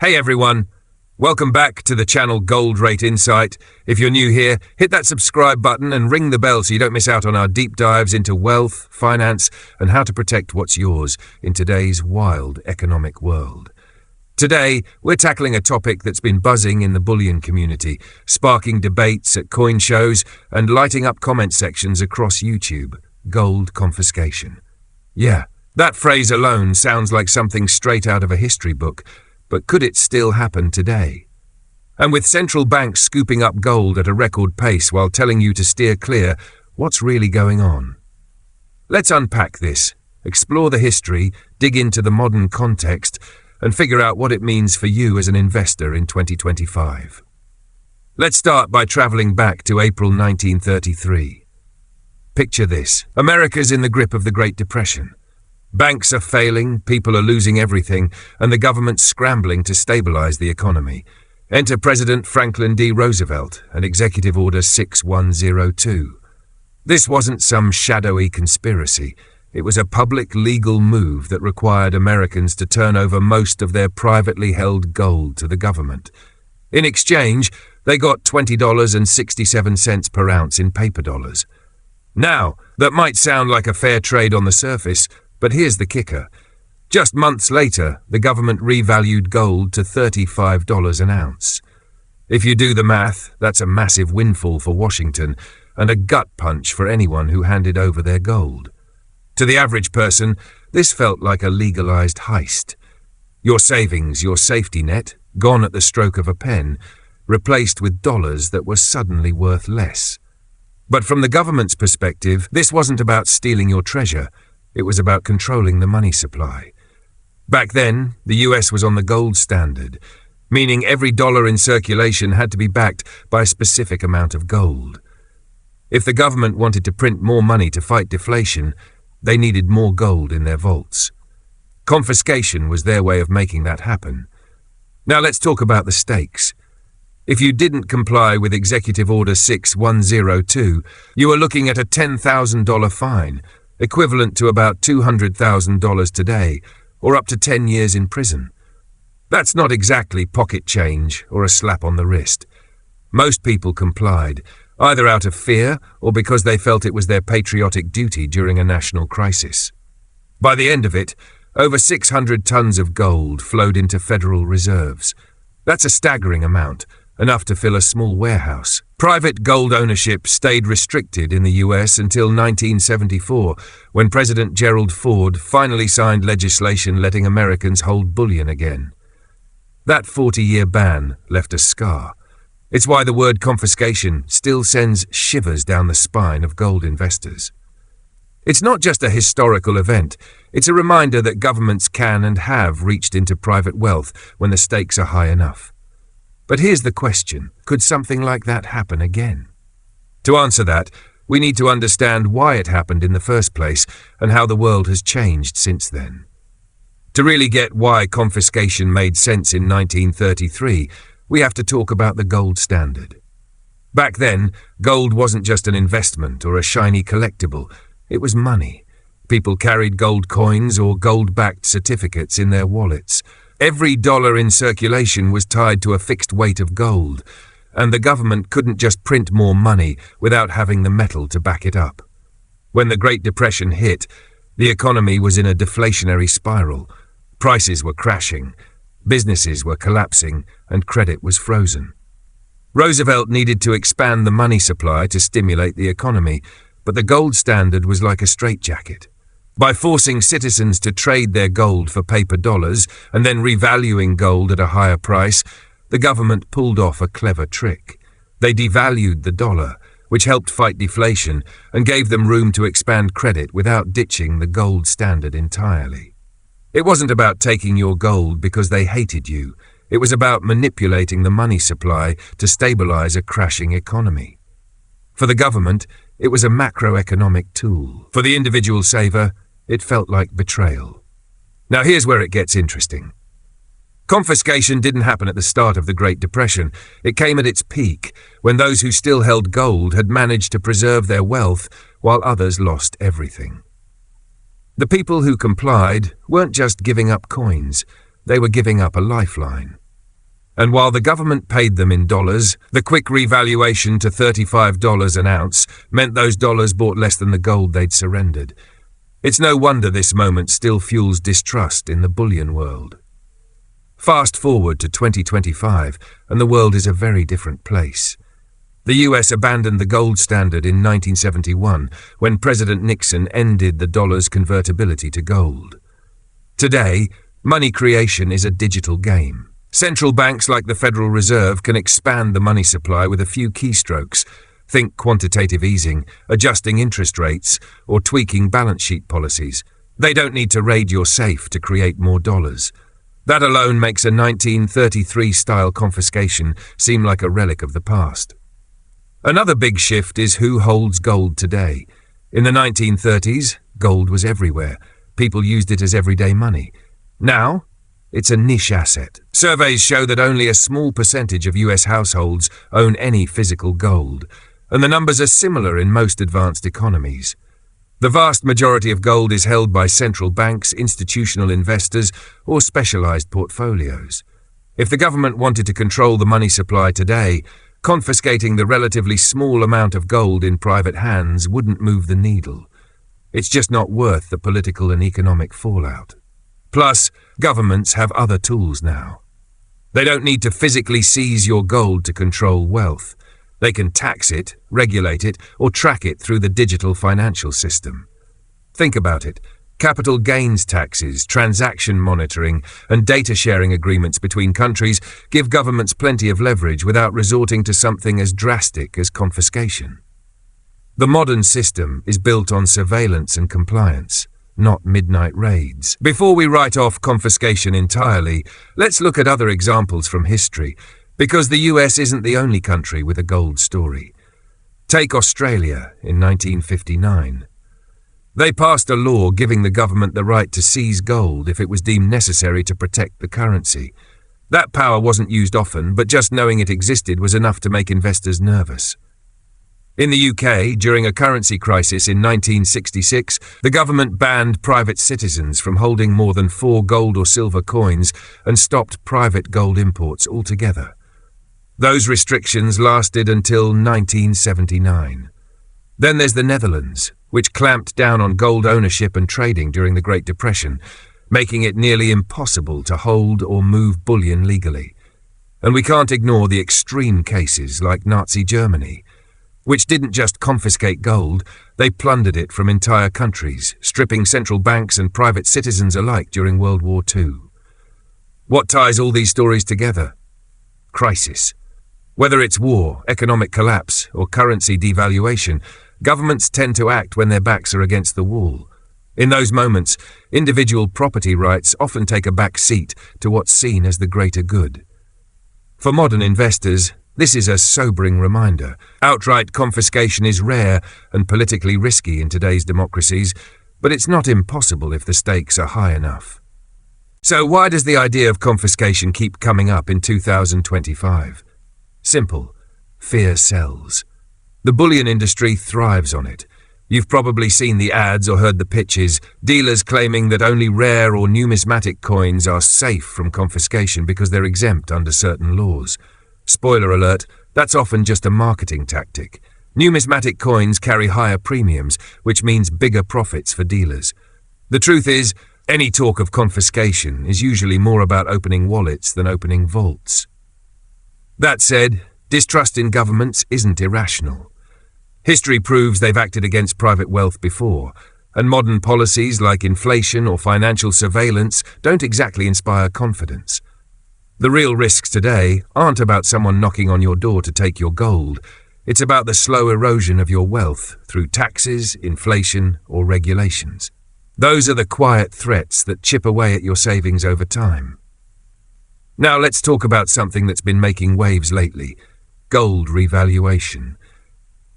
Hey everyone, welcome back to the channel Gold Rate Insight. If you're new here, hit that subscribe button and ring the bell so you don't miss out on our deep dives into wealth, finance, and how to protect what's yours in today's wild economic world. Today, we're tackling a topic that's been buzzing in the bullion community, sparking debates at coin shows and lighting up comment sections across YouTube: gold confiscation. Yeah, that phrase alone sounds like something straight out of a history book. But could it still happen today? And with central banks scooping up gold at a record pace while telling you to steer clear, what's really going on? Let's unpack this, explore the history, dig into the modern context, and figure out what it means for you as an investor in 2025. Let's start by traveling back to April 1933. Picture this: America's in the grip of the Great Depression. Banks are failing, people are losing everything, and the government's scrambling to stabilize the economy. Enter President Franklin D. Roosevelt and Executive Order 6102. This wasn't some shadowy conspiracy. It was a public legal move that required Americans to turn over most of their privately held gold to the government. In exchange, they got $20.67 per ounce in paper dollars. Now, that might sound like a fair trade on the surface, but here's the kicker. Just months later, the government revalued gold to $35 an ounce. If you do the math, that's a massive windfall for Washington and a gut punch for anyone who handed over their gold. To the average person, this felt like a legalized heist. Your savings, your safety net, gone at the stroke of a pen, replaced with dollars that were suddenly worth less. But from the government's perspective, this wasn't about stealing your treasure. It was about controlling the money supply. Back then, the US was on the gold standard, meaning every dollar in circulation had to be backed by a specific amount of gold. If the government wanted to print more money to fight deflation, they needed more gold in their vaults. Confiscation was their way of making that happen. Now let's talk about the stakes. If you didn't comply with Executive Order 6102, you were looking at a $10,000 fine, equivalent to about $200,000 today, or up to 10 years in prison. That's not exactly pocket change or a slap on the wrist. Most people complied, either out of fear or because they felt it was their patriotic duty during a national crisis. By the end of it, over 600 tons of gold flowed into federal reserves. That's a staggering amount, enough to fill a small warehouse. Private gold ownership stayed restricted in the US until 1974, when President Gerald Ford finally signed legislation letting Americans hold bullion again. That 40-year ban left a scar. It's why the word confiscation still sends shivers down the spine of gold investors. It's not just a historical event, it's a reminder that governments can and have reached into private wealth when the stakes are high enough. But here's the question: could something like that happen again? To answer that, we need to understand why it happened in the first place and how the world has changed since then. To really get why confiscation made sense in 1933, we have to talk about the gold standard. Back then, gold wasn't just an investment or a shiny collectible, it was money. People carried gold coins or gold-backed certificates in their wallets. Every dollar in circulation was tied to a fixed weight of gold, and the government couldn't just print more money without having the metal to back it up. When the Great Depression hit, the economy was in a deflationary spiral. Prices were crashing, businesses were collapsing, and credit was frozen. Roosevelt needed to expand the money supply to stimulate the economy, but the gold standard was like a straitjacket. By forcing citizens to trade their gold for paper dollars and then revaluing gold at a higher price, the government pulled off a clever trick. They devalued the dollar, which helped fight deflation and gave them room to expand credit without ditching the gold standard entirely. It wasn't about taking your gold because they hated you. It was about manipulating the money supply to stabilize a crashing economy. For the government, it was a macroeconomic tool. For the individual saver, it felt like betrayal. Now here's where it gets interesting. Confiscation didn't happen at the start of the Great Depression. It came at its peak, when those who still held gold had managed to preserve their wealth while others lost everything. The people who complied weren't just giving up coins, they were giving up a lifeline. And while the government paid them in dollars, the quick revaluation to $35 an ounce meant those dollars bought less than the gold they'd surrendered. It's no wonder this moment still fuels distrust in the bullion world. Fast forward to 2025, and the world is a very different place. The US abandoned the gold standard in 1971 when President Nixon ended the dollar's convertibility to gold. Today, money creation is a digital game. Central banks like the Federal Reserve can expand the money supply with a few keystrokes. Think quantitative easing, adjusting interest rates, or tweaking balance sheet policies. They don't need to raid your safe to create more dollars. That alone makes a 1933-style confiscation seem like a relic of the past. Another big shift is who holds gold today. In the 1930s, gold was everywhere. People used it as everyday money. Now, it's a niche asset. Surveys show that only a small percentage of US households own any physical gold, and the numbers are similar in most advanced economies. The vast majority of gold is held by central banks, institutional investors, or specialized portfolios. If the government wanted to control the money supply today, confiscating the relatively small amount of gold in private hands wouldn't move the needle. It's just not worth the political and economic fallout. Plus, governments have other tools now. They don't need to physically seize your gold to control wealth. They can tax it, regulate it, or track it through the digital financial system. Think about it. Capital gains taxes, transaction monitoring, and data sharing agreements between countries give governments plenty of leverage without resorting to something as drastic as confiscation. The modern system is built on surveillance and compliance, not midnight raids. Before we write off confiscation entirely, let's look at other examples from history, because the US isn't the only country with a gold story. Take Australia in 1959. They passed a law giving the government the right to seize gold if it was deemed necessary to protect the currency. That power wasn't used often, but just knowing it existed was enough to make investors nervous. In the UK, during a currency crisis in 1966, the government banned private citizens from holding more than 4 gold or silver coins and stopped private gold imports altogether. Those restrictions lasted until 1979. Then there's the Netherlands, which clamped down on gold ownership and trading during the Great Depression, making it nearly impossible to hold or move bullion legally. And we can't ignore the extreme cases like Nazi Germany, which didn't just confiscate gold, they plundered it from entire countries, stripping central banks and private citizens alike during World War II. What ties all these stories together? Crisis. Whether it's war, economic collapse, or currency devaluation, governments tend to act when their backs are against the wall. In those moments, individual property rights often take a back seat to what's seen as the greater good. For modern investors, this is a sobering reminder. Outright confiscation is rare and politically risky in today's democracies, but it's not impossible if the stakes are high enough. So why does the idea of confiscation keep coming up in 2025? Simple. Fear sells. The bullion industry thrives on it. You've probably seen the ads or heard the pitches, dealers claiming that only rare or numismatic coins are safe from confiscation because they're exempt under certain laws. Spoiler alert, that's often just a marketing tactic. Numismatic coins carry higher premiums, which means bigger profits for dealers. The truth is, any talk of confiscation is usually more about opening wallets than opening vaults. That said, distrust in governments isn't irrational. History proves they've acted against private wealth before, and modern policies like inflation or financial surveillance don't exactly inspire confidence. The real risks today aren't about someone knocking on your door to take your gold. It's about the slow erosion of your wealth through taxes, inflation, or regulations. Those are the quiet threats that chip away at your savings over time. Now let's talk about something that's been making waves lately: gold revaluation.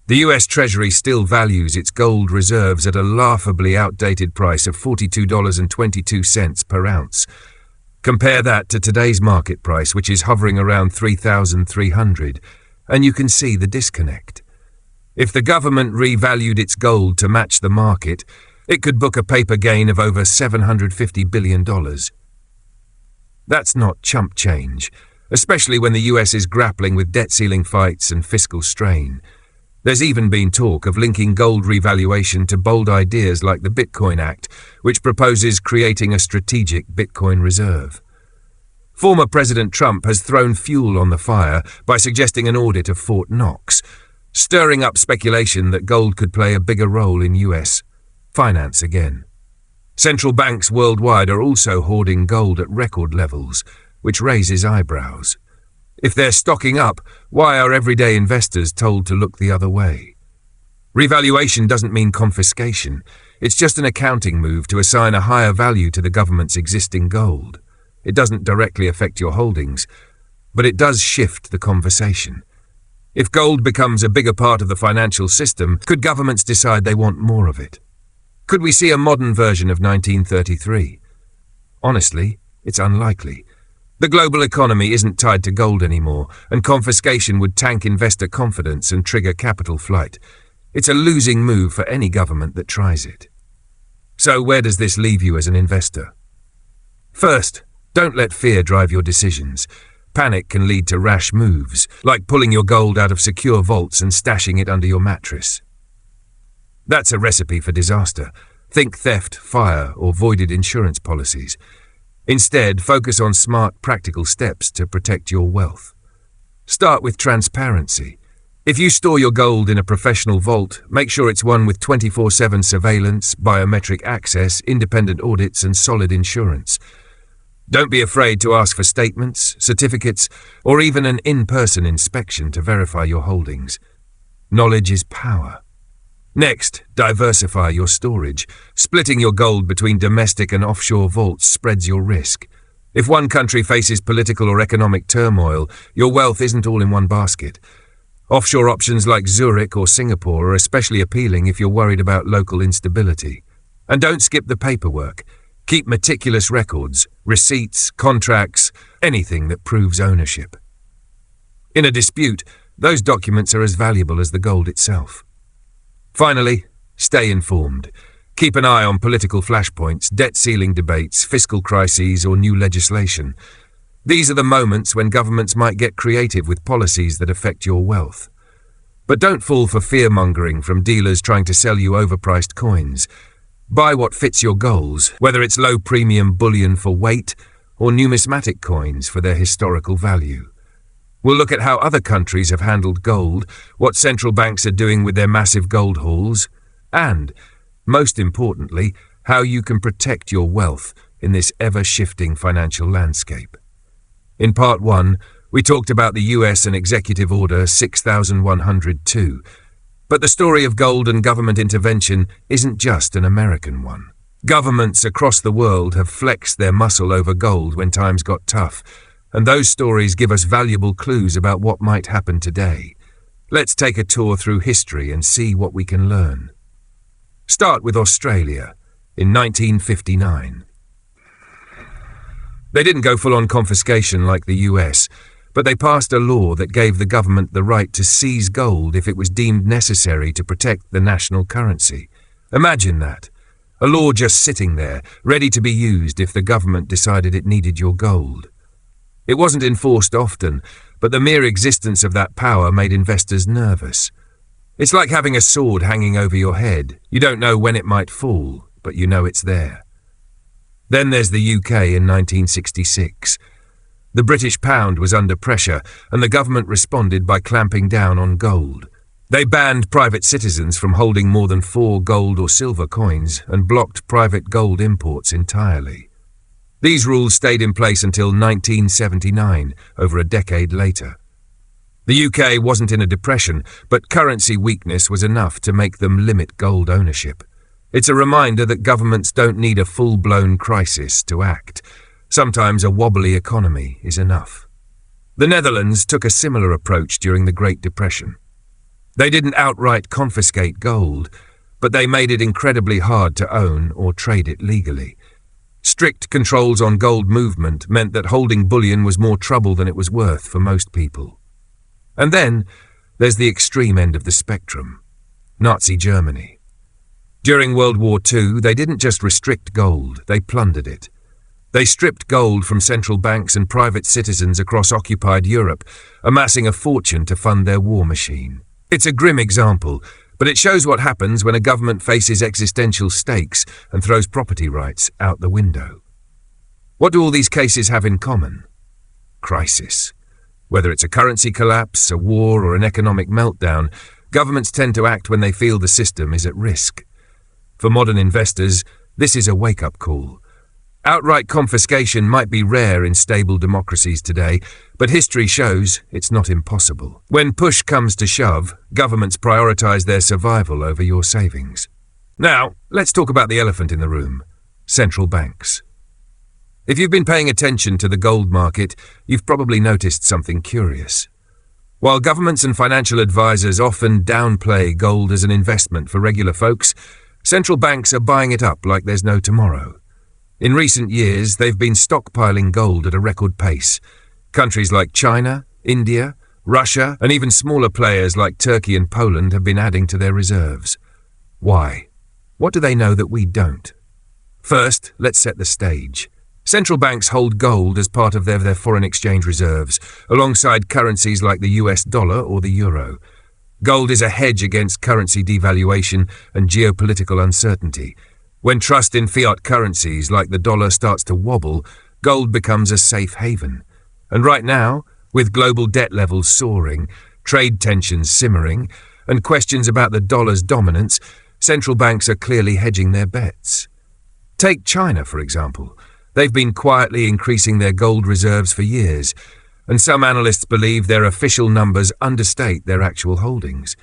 The US Treasury still values its gold reserves at a laughably outdated price of $42.22 per ounce. Compare that to today's market price, which is hovering around $3,300, and you can see the disconnect. If the government revalued its gold to match the market, it could book a paper gain of over $750 billion. That's not chump change, especially when the US is grappling with debt-ceiling fights and fiscal strain. There's even been talk of linking gold revaluation to bold ideas like the Bitcoin Act, which proposes creating a strategic Bitcoin reserve. Former President Trump has thrown fuel on the fire by suggesting an audit of Fort Knox, stirring up speculation that gold could play a bigger role in US finance again. Central banks worldwide are also hoarding gold at record levels, which raises eyebrows. If they're stocking up, why are everyday investors told to look the other way? Revaluation doesn't mean confiscation. It's just an accounting move to assign a higher value to the government's existing gold. It doesn't directly affect your holdings, but it does shift the conversation. If gold becomes a bigger part of the financial system, could governments decide they want more of it? Could we see a modern version of 1933? Honestly, it's unlikely. The global economy isn't tied to gold anymore, and confiscation would tank investor confidence and trigger capital flight. It's a losing move for any government that tries it. So where does this leave you as an investor? First, don't let fear drive your decisions. Panic can lead to rash moves, like pulling your gold out of secure vaults and stashing it under your mattress. That's a recipe for disaster. Think theft, fire, or voided insurance policies. Instead, focus on smart, practical steps to protect your wealth. Start with transparency. If you store your gold in a professional vault, make sure it's one with 24/7 surveillance, biometric access, independent audits, and solid insurance. Don't be afraid to ask for statements, certificates, or even an in-person inspection to verify your holdings. Knowledge is power. Next, diversify your storage. Splitting your gold between domestic and offshore vaults spreads your risk. If one country faces political or economic turmoil, your wealth isn't all in one basket. Offshore options like Zurich or Singapore are especially appealing if you're worried about local instability. And don't skip the paperwork. Keep meticulous records, receipts, contracts, anything that proves ownership. In a dispute, those documents are as valuable as the gold itself. Finally, stay informed. Keep an eye on political flashpoints, debt ceiling debates, fiscal crises, or new legislation. These are the moments when governments might get creative with policies that affect your wealth. But don't fall for fear-mongering from dealers trying to sell you overpriced coins. Buy what fits your goals, whether it's low-premium bullion for weight or numismatic coins for their historical value. We'll look at how other countries have handled gold, what central banks are doing with their massive gold hauls, and, most importantly, how you can protect your wealth in this ever-shifting financial landscape. In Part 1, we talked about the US and Executive Order 6102, but the story of gold and government intervention isn't just an American one. Governments across the world have flexed their muscle over gold when times got tough, and those stories give us valuable clues about what might happen today. Let's take a tour through history and see what we can learn. Start with Australia, in 1959. They didn't go full-on confiscation like the US, but they passed a law that gave the government the right to seize gold if it was deemed necessary to protect the national currency. Imagine that. A law just sitting there, ready to be used if the government decided it needed your gold. It wasn't enforced often, but the mere existence of that power made investors nervous. It's like having a sword hanging over your head. You don't know when it might fall, but you know it's there. Then there's the UK in 1966. The British pound was under pressure, and the government responded by clamping down on gold. They banned private citizens from holding more than 4 gold or silver coins and blocked private gold imports entirely. These rules stayed in place until 1979, over a decade later. The UK wasn't in a depression, but currency weakness was enough to make them limit gold ownership. It's a reminder that governments don't need a full-blown crisis to act. Sometimes a wobbly economy is enough. The Netherlands took a similar approach during the Great Depression. They didn't outright confiscate gold, but they made it incredibly hard to own or trade it legally. Strict controls on gold movement meant that holding bullion was more trouble than it was worth for most people. And then there's the extreme end of the spectrum, Nazi Germany. During World War II, they didn't just restrict gold, they plundered it. They stripped gold from central banks and private citizens across occupied Europe, amassing a fortune to fund their war machine. It's a grim example, but it shows what happens when a government faces existential stakes and throws property rights out the window. What do all these cases have in common? Crisis. Whether it's a currency collapse, a war, or an economic meltdown, governments tend to act when they feel the system is at risk. For modern investors, this is a wake-up call. Outright confiscation might be rare in stable democracies today, but history shows it's not impossible. When push comes to shove, governments prioritize their survival over your savings. Now, let's talk about the elephant in the room: central banks. If you've been paying attention to the gold market, you've probably noticed something curious. While governments and financial advisors often downplay gold as an investment for regular folks, central banks are buying it up like there's no tomorrow. In recent years, they've been stockpiling gold at a record pace. Countries like China, India, Russia, and even smaller players like Turkey and Poland have been adding to their reserves. Why? What do they know that we don't? First, let's set the stage. Central banks hold gold as part of their foreign exchange reserves, alongside currencies like the US dollar or the euro. Gold is a hedge against currency devaluation and geopolitical uncertainty. When trust in fiat currencies like the dollar starts to wobble, gold becomes a safe haven. And right now, with global debt levels soaring, trade tensions simmering, and questions about the dollar's dominance, central banks are clearly hedging their bets. Take China, for example. They've been quietly increasing their gold reserves for years, and some analysts believe their official numbers understate their actual holdings.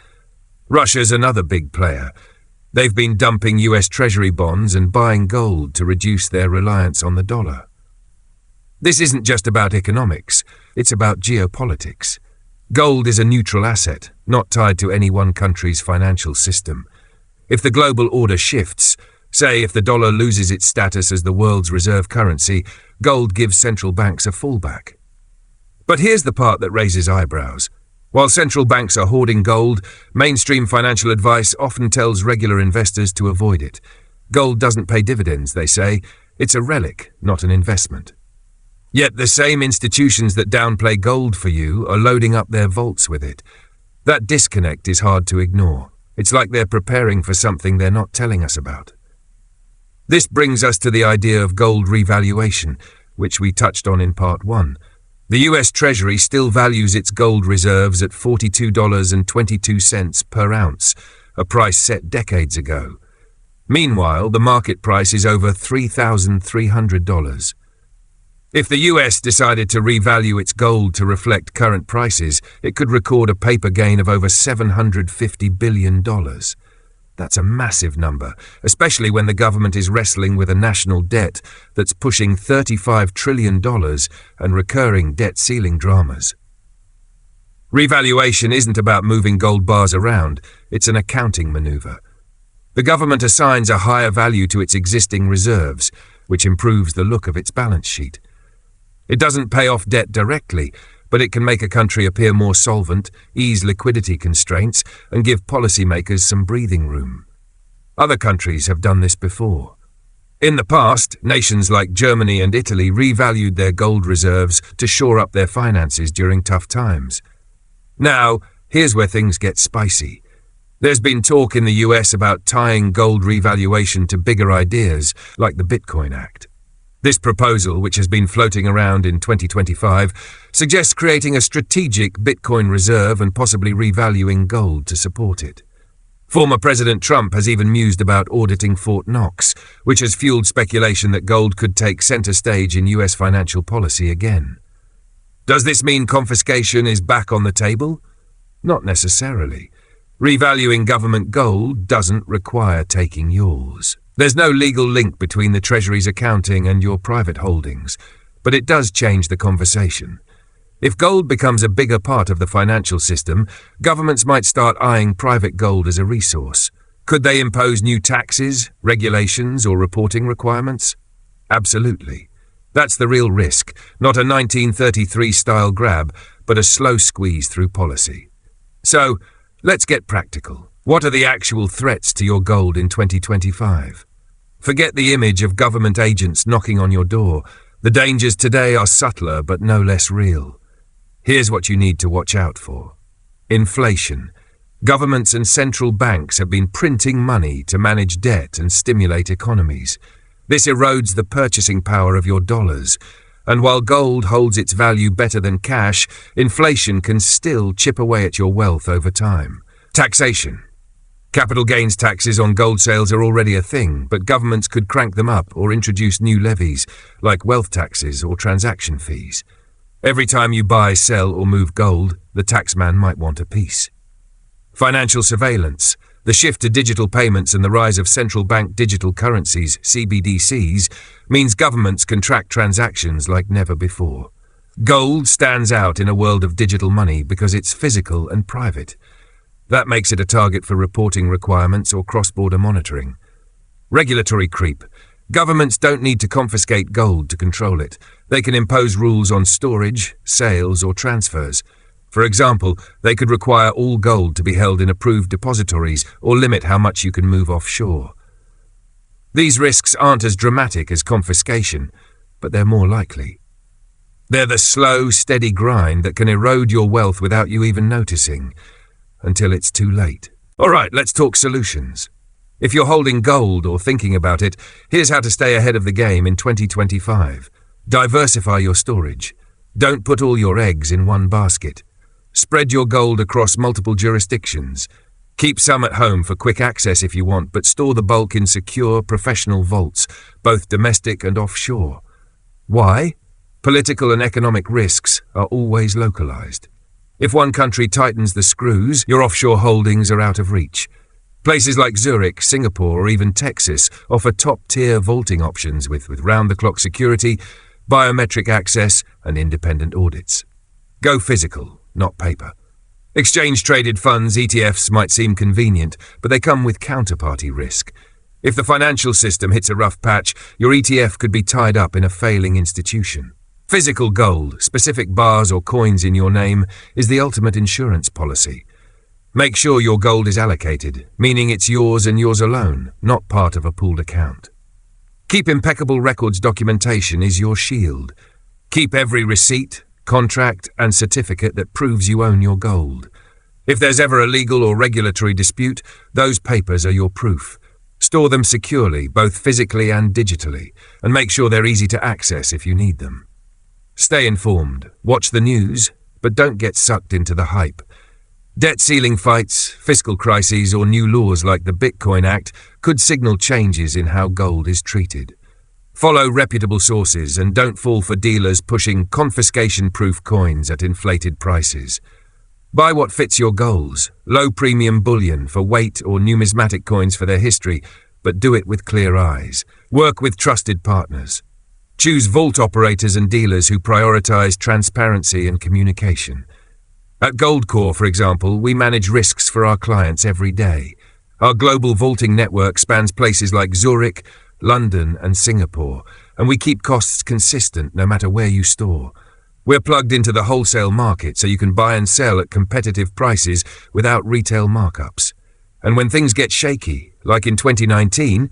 Russia's another big player. They've been dumping US Treasury bonds and buying gold to reduce their reliance on the dollar. This isn't just about economics, it's about geopolitics. Gold is a neutral asset, not tied to any one country's financial system. If the global order shifts, say if the dollar loses its status as the world's reserve currency, gold gives central banks a fallback. But here's the part that raises eyebrows. While central banks are hoarding gold, mainstream financial advice often tells regular investors to avoid it. Gold doesn't pay dividends, they say. It's a relic, not an investment. Yet the same institutions that downplay gold for you are loading up their vaults with it. That disconnect is hard to ignore. It's like they're preparing for something they're not telling us about. This brings us to the idea of gold revaluation, which we touched on in part 1. The US Treasury still values its gold reserves at $42.22 per ounce, a price set decades ago. Meanwhile, the market price is over $3,300. If the US decided to revalue its gold to reflect current prices, it could record a paper gain of over $750 billion. That's a massive number, especially when the government is wrestling with a national debt that's pushing $35 trillion and recurring debt ceiling dramas. Revaluation isn't about moving gold bars around, it's an accounting maneuver. The government assigns a higher value to its existing reserves, which improves the look of its balance sheet. It doesn't pay off debt directly, but it can make a country appear more solvent, ease liquidity constraints, and give policymakers some breathing room. Other countries have done this before. In the past, nations like Germany and Italy revalued their gold reserves to shore up their finances during tough times. Now, here's where things get spicy. There's been talk in the US about tying gold revaluation to bigger ideas, like the Bitcoin Act. This proposal, which has been floating around in 2025, suggests creating a strategic Bitcoin reserve and possibly revaluing gold to support it. Former President Trump has even mused about auditing Fort Knox, which has fueled speculation that gold could take center stage in US financial policy again. Does this mean confiscation is back on the table? Not necessarily. Revaluing government gold doesn't require taking yours. There's no legal link between the Treasury's accounting and your private holdings, but it does change the conversation. If gold becomes a bigger part of the financial system, governments might start eyeing private gold as a resource. Could they impose new taxes, regulations, or reporting requirements? Absolutely. That's the real risk, not a 1933-style grab, but a slow squeeze through policy. So, let's get practical. What are the actual threats to your gold in 2025? Forget the image of government agents knocking on your door. The dangers today are subtler but no less real. Here's what you need to watch out for. Inflation. Governments and central banks have been printing money to manage debt and stimulate economies. This erodes the purchasing power of your dollars. And while gold holds its value better than cash, inflation can still chip away at your wealth over time. Taxation. Capital gains taxes on gold sales are already a thing, but governments could crank them up or introduce new levies, like wealth taxes or transaction fees. Every time you buy, sell, or move gold, the taxman might want a piece. Financial surveillance. The shift to digital payments and the rise of central bank digital currencies, CBDCs, means governments can track transactions like never before. Gold stands out in a world of digital money because it's physical and private. That makes it a target for reporting requirements or cross-border monitoring. Regulatory creep. Governments don't need to confiscate gold to control it. They can impose rules on storage, sales, or transfers. For example, they could require all gold to be held in approved depositories or limit how much you can move offshore. These risks aren't as dramatic as confiscation, but they're more likely. They're the slow, steady grind that can erode your wealth without you even noticing, until it's too late. All right, let's talk solutions. If you're holding gold or thinking about it, here's how to stay ahead of the game in 2025. Diversify your storage. Don't put all your eggs in one basket. Spread your gold across multiple jurisdictions. Keep some at home for quick access if you want, but store the bulk in secure, professional vaults, both domestic and offshore. Why? Political and economic risks are always localized. If one country tightens the screws, your offshore holdings are out of reach. Places like Zurich, Singapore, or even Texas offer top-tier vaulting options with round-the-clock security, biometric access, and independent audits. Go physical, not paper. Exchange-traded funds, ETFs, might seem convenient, but they come with counterparty risk. If the financial system hits a rough patch, your ETF could be tied up in a failing institution. Physical gold, specific bars or coins in your name, is the ultimate insurance policy. Make sure your gold is allocated, meaning it's yours and yours alone, not part of a pooled account. Keep impeccable records documentation is your shield. Keep every receipt, contract, and certificate that proves you own your gold. If there's ever a legal or regulatory dispute, those papers are your proof. Store them securely, both physically and digitally, and make sure they're easy to access if you need them. Stay informed, watch the news, but don't get sucked into the hype. Debt ceiling fights, fiscal crises, or new laws like the Bitcoin Act could signal changes in how gold is treated. Follow reputable sources and don't fall for dealers pushing confiscation-proof coins at inflated prices. Buy what fits your goals, low-premium bullion for weight or numismatic coins for their history, but do it with clear eyes. Work with trusted partners. Choose vault operators and dealers who prioritize transparency and communication. At Goldcore, for example, we manage risks for our clients every day. Our global vaulting network spans places like Zurich, London, and Singapore, and we keep costs consistent no matter where you store. We're plugged into the wholesale market so you can buy and sell at competitive prices without retail markups. And when things get shaky, like in 2019,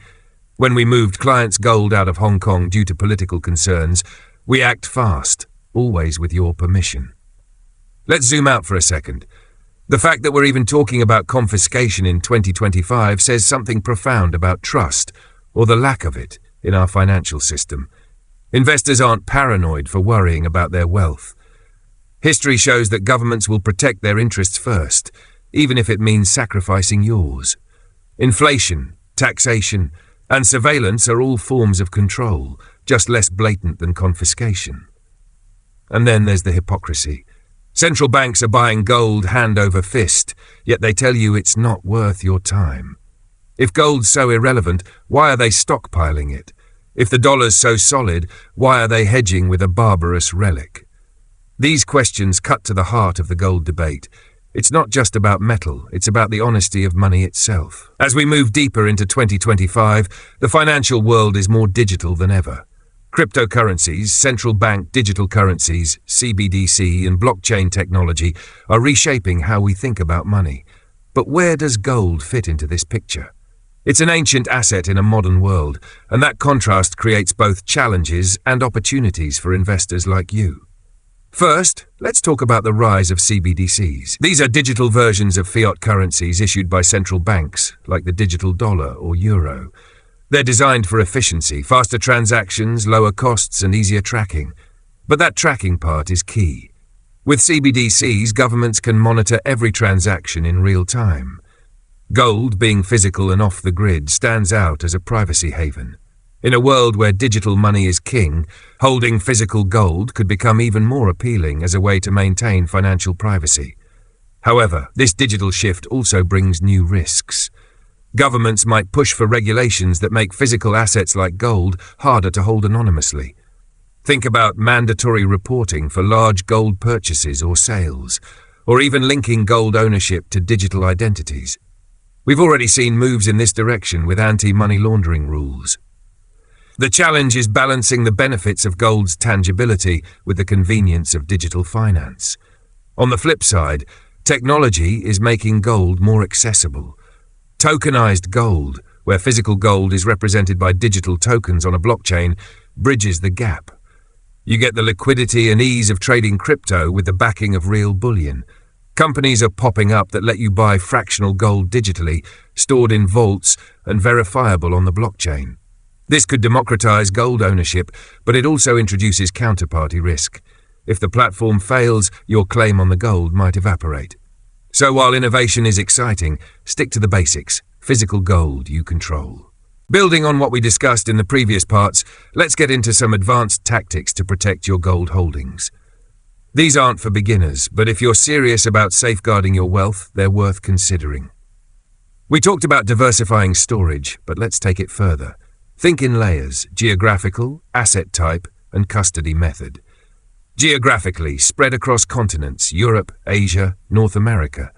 when we moved clients' gold out of Hong Kong due to political concerns, we act fast, always with your permission. Let's zoom out for a second. The fact that we're even talking about confiscation in 2025 says something profound about trust, or the lack of it, in our financial system. Investors aren't paranoid for worrying about their wealth. History shows that governments will protect their interests first, even if it means sacrificing yours. Inflation, taxation, and surveillance are all forms of control, just less blatant than confiscation. And then there's the hypocrisy. Central banks are buying gold hand over fist, yet they tell you it's not worth your time. If gold's so irrelevant, why are they stockpiling it? If the dollar's so solid, why are they hedging with a barbarous relic? These questions cut to the heart of the gold debate. It's not just about metal, it's about the honesty of money itself. As we move deeper into 2025, the financial world is more digital than ever. Cryptocurrencies, central bank digital currencies, CBDC, and blockchain technology are reshaping how we think about money. But where does gold fit into this picture? It's an ancient asset in a modern world, and that contrast creates both challenges and opportunities for investors like you. First, let's talk about the rise of CBDCs. These are digital versions of fiat currencies issued by central banks, like the digital dollar or euro. They're designed for efficiency, faster transactions, lower costs, and easier tracking. But that tracking part is key. With CBDCs, governments can monitor every transaction in real time. Gold, being physical and off the grid, stands out as a privacy haven. In a world where digital money is king, holding physical gold could become even more appealing as a way to maintain financial privacy. However, this digital shift also brings new risks. Governments might push for regulations that make physical assets like gold harder to hold anonymously. Think about mandatory reporting for large gold purchases or sales, or even linking gold ownership to digital identities. We've already seen moves in this direction with anti-money laundering rules. The challenge is balancing the benefits of gold's tangibility with the convenience of digital finance. On the flip side, technology is making gold more accessible. Tokenized gold, where physical gold is represented by digital tokens on a blockchain, bridges the gap. You get the liquidity and ease of trading crypto with the backing of real bullion. Companies are popping up that let you buy fractional gold digitally, stored in vaults and verifiable on the blockchain. This could democratize gold ownership, but it also introduces counterparty risk. If the platform fails, your claim on the gold might evaporate. So while innovation is exciting, stick to the basics. Physical gold you control. Building on what we discussed in the previous parts, let's get into some advanced tactics to protect your gold holdings. These aren't for beginners, but if you're serious about safeguarding your wealth, they're worth considering. We talked about diversifying storage, but let's take it further. Think in layers: geographical, asset type, and custody method. Geographically, spread across continents: Europe, Asia, North America.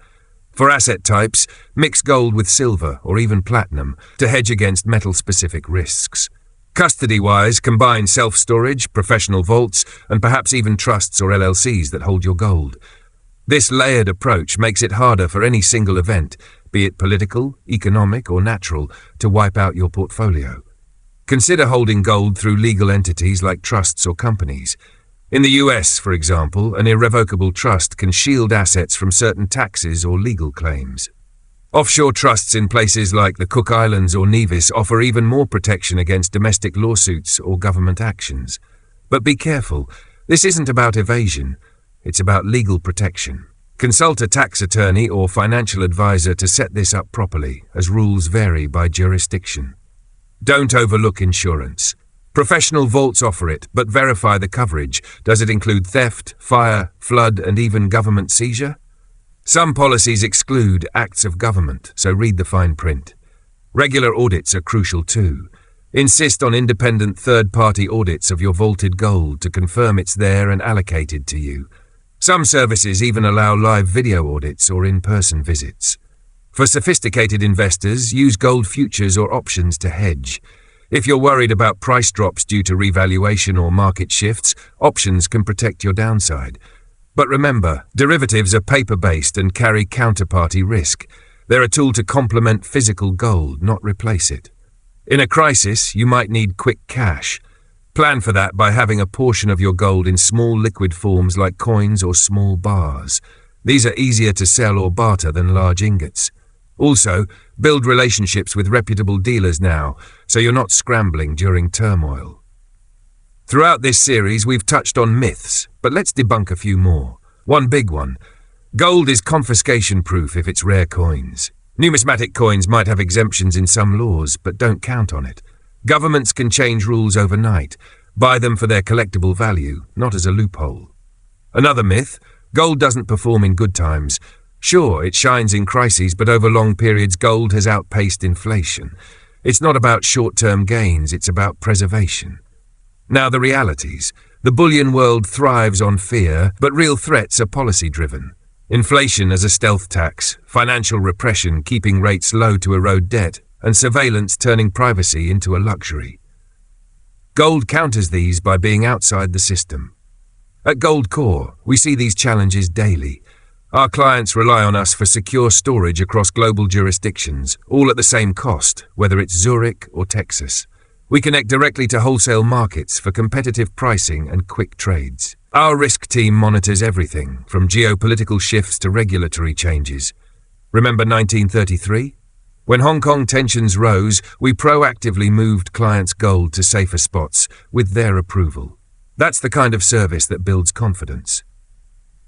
For asset types, mix gold with silver or even platinum to hedge against metal-specific risks. Custody-wise, combine self-storage, professional vaults, and perhaps even trusts or LLCs that hold your gold. This layered approach makes it harder for any single event, be it political, economic, or natural, to wipe out your portfolio. Consider holding gold through legal entities like trusts or companies. In the US, for example, an irrevocable trust can shield assets from certain taxes or legal claims. Offshore trusts in places like the Cook Islands or Nevis offer even more protection against domestic lawsuits or government actions. But be careful, this isn't about evasion, it's about legal protection. Consult a tax attorney or financial advisor to set this up properly, as rules vary by jurisdiction. Don't overlook insurance. Professional vaults offer it, but verify the coverage. Does it include theft, fire, flood, and even government seizure? Some policies exclude acts of government, so read the fine print. Regular audits are crucial too. Insist on independent third-party audits of your vaulted gold to confirm it's there and allocated to you. Some services even allow live video audits or in-person visits. For sophisticated investors, use gold futures or options to hedge. If you're worried about price drops due to revaluation or market shifts, options can protect your downside. But remember, derivatives are paper-based and carry counterparty risk. They're a tool to complement physical gold, not replace it. In a crisis, you might need quick cash. Plan for that by having a portion of your gold in small liquid forms like coins or small bars. These are easier to sell or barter than large ingots. Also, build relationships with reputable dealers now, so you're not scrambling during turmoil. Throughout this series, we've touched on myths, but let's debunk a few more. One big one. Gold is confiscation-proof if it's rare coins. Numismatic coins might have exemptions in some laws, but don't count on it. Governments can change rules overnight. Buy them for their collectible value, not as a loophole. Another myth. Gold doesn't perform in good times. Sure, it shines in crises, but over long periods gold has outpaced inflation. It's not about short-term gains, it's about preservation. Now the realities. The bullion world thrives on fear, but real threats are policy-driven. Inflation as a stealth tax, financial repression keeping rates low to erode debt, and surveillance turning privacy into a luxury. Gold counters these by being outside the system. At Gold Core, we see these challenges daily. Our clients rely on us for secure storage across global jurisdictions, all at the same cost, whether it's Zurich or Texas. We connect directly to wholesale markets for competitive pricing and quick trades. Our risk team monitors everything, from geopolitical shifts to regulatory changes. Remember 1933? When Hong Kong tensions rose, we proactively moved clients' gold to safer spots with their approval. That's the kind of service that builds confidence.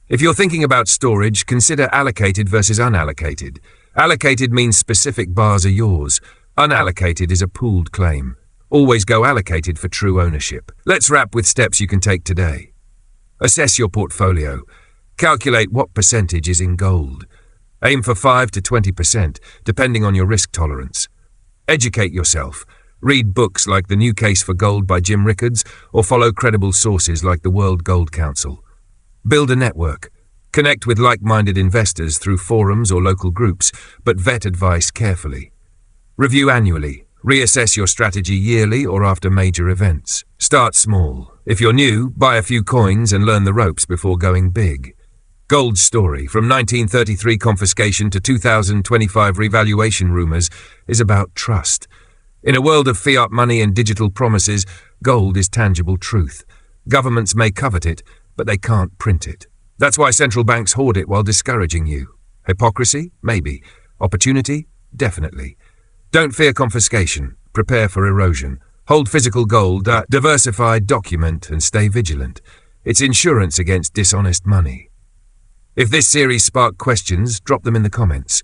If you're thinking about storage, consider allocated versus unallocated. Allocated means specific bars are yours. Unallocated is a pooled claim. Always go allocated for true ownership. Let's wrap with steps you can take today. Assess your portfolio. Calculate what percentage is in gold. Aim for 5 to 20%, depending on your risk tolerance. Educate yourself. Read books like The New Case for Gold by Jim Rickards, or follow credible sources like the World Gold Council. Build a network. Connect with like-minded investors through forums or local groups, but vet advice carefully. Review annually. Reassess your strategy yearly or after major events. Start small. If you're new, buy a few coins and learn the ropes before going big. Gold's story, from 1933 confiscation to 2025 revaluation rumors, is about trust. In a world of fiat money and digital promises, gold is tangible truth. Governments may covet it, but they can't print it. That's why central banks hoard it while discouraging you. Hypocrisy? Maybe. Opportunity? Definitely. Don't fear confiscation. Prepare for erosion. Hold physical gold, diversify, document, and stay vigilant. It's insurance against dishonest money. If this series sparked questions, drop them in the comments.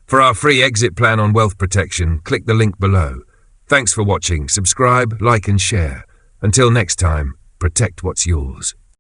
For our free exit plan on wealth protection, click the link below. Thanks for watching. Subscribe, like, and share. Until next time, protect what's yours.